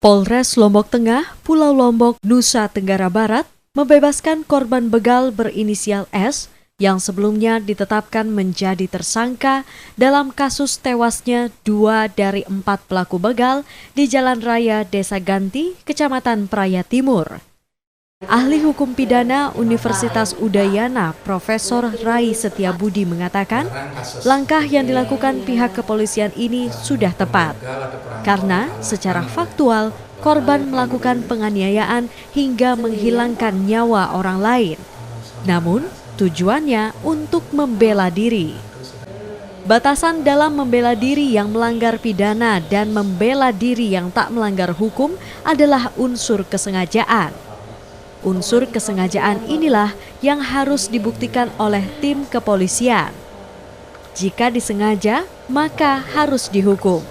Polres Lombok Tengah, Pulau Lombok, Nusa Tenggara Barat membebaskan korban begal berinisial S yang sebelumnya ditetapkan menjadi tersangka dalam kasus tewasnya 2 dari 4 pelaku begal di Jalan Raya Desa Ganti, Kecamatan Praia Timur. Ahli Hukum Pidana Universitas Udayana, Profesor Rai Setiabudi mengatakan, langkah yang dilakukan pihak kepolisian ini sudah tepat. Karena secara faktual, korban melakukan penganiayaan hingga menghilangkan nyawa orang lain. Namun, tujuannya untuk membela diri. Batasan dalam membela diri yang melanggar pidana dan membela diri yang tak melanggar hukum adalah unsur kesengajaan. Unsur kesengajaan inilah yang harus dibuktikan oleh tim kepolisian. Jika disengaja, maka harus dihukum.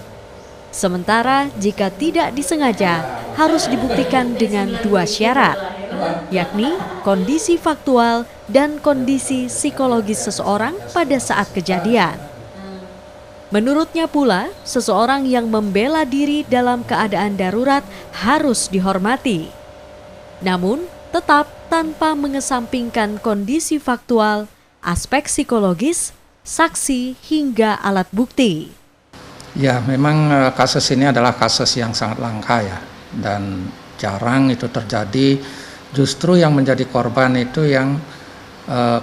Sementara jika tidak disengaja, harus dibuktikan dengan 2 syarat, yakni kondisi faktual dan kondisi psikologis seseorang pada saat kejadian. Menurutnya pula, seseorang yang membela diri dalam keadaan darurat harus dihormati. Namun, tetap tanpa mengesampingkan kondisi faktual, aspek psikologis, saksi hingga alat bukti. Ya, memang kasus ini adalah kasus yang sangat langka ya, dan jarang itu terjadi. Justru yang menjadi korban itu yang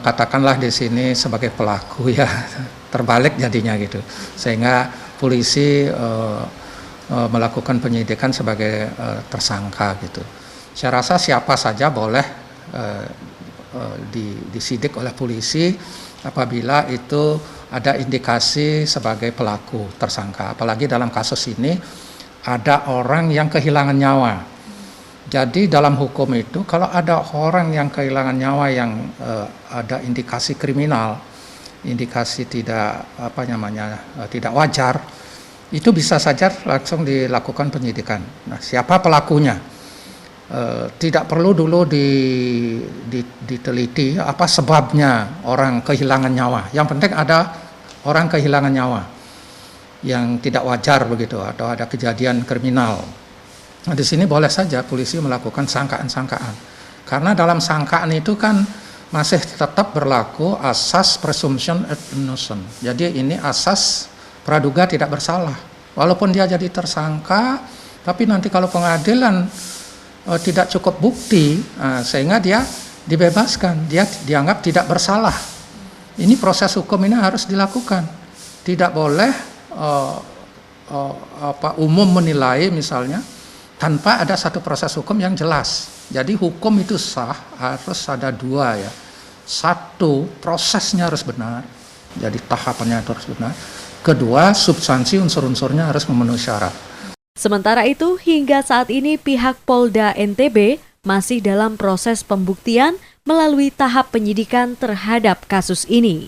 katakanlah di sini sebagai pelaku ya, terbalik jadinya gitu. Sehingga polisi melakukan penyidikan sebagai tersangka gitu. Saya rasa siapa saja boleh disidik oleh polisi apabila itu ada indikasi sebagai pelaku tersangka. Apalagi dalam kasus ini ada orang yang kehilangan nyawa. Jadi dalam hukum itu kalau ada orang yang kehilangan nyawa yang ada indikasi kriminal, indikasi tidak tidak wajar, itu bisa saja langsung dilakukan penyidikan. Nah, siapa pelakunya? Tidak perlu dulu diteliti apa sebabnya orang kehilangan nyawa. Yang penting ada orang kehilangan nyawa yang tidak wajar begitu atau ada kejadian kriminal. Nah, di sini boleh saja polisi melakukan sangkaan-sangkaan. Karena dalam sangkaan itu kan masih tetap berlaku asas presumption of innocence. Jadi ini asas praduga tidak bersalah. Walaupun dia jadi tersangka, tapi nanti kalau pengadilan tidak cukup bukti, sehingga dia dibebaskan, dia dianggap tidak bersalah. Ini proses hukum ini harus dilakukan. Tidak boleh umum menilai misalnya tanpa ada satu proses hukum yang jelas. Jadi hukum itu sah harus ada 2 ya. 1, prosesnya harus benar. Jadi tahapannya harus benar. 2, substansi unsur-unsurnya harus memenuhi syarat. Sementara itu, hingga saat ini pihak Polda NTB masih dalam proses pembuktian melalui tahap penyidikan terhadap kasus ini.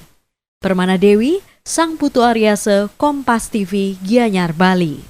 Permana Dewi, Sang Putu Aryase, Kompas TV, Gianyar, Bali.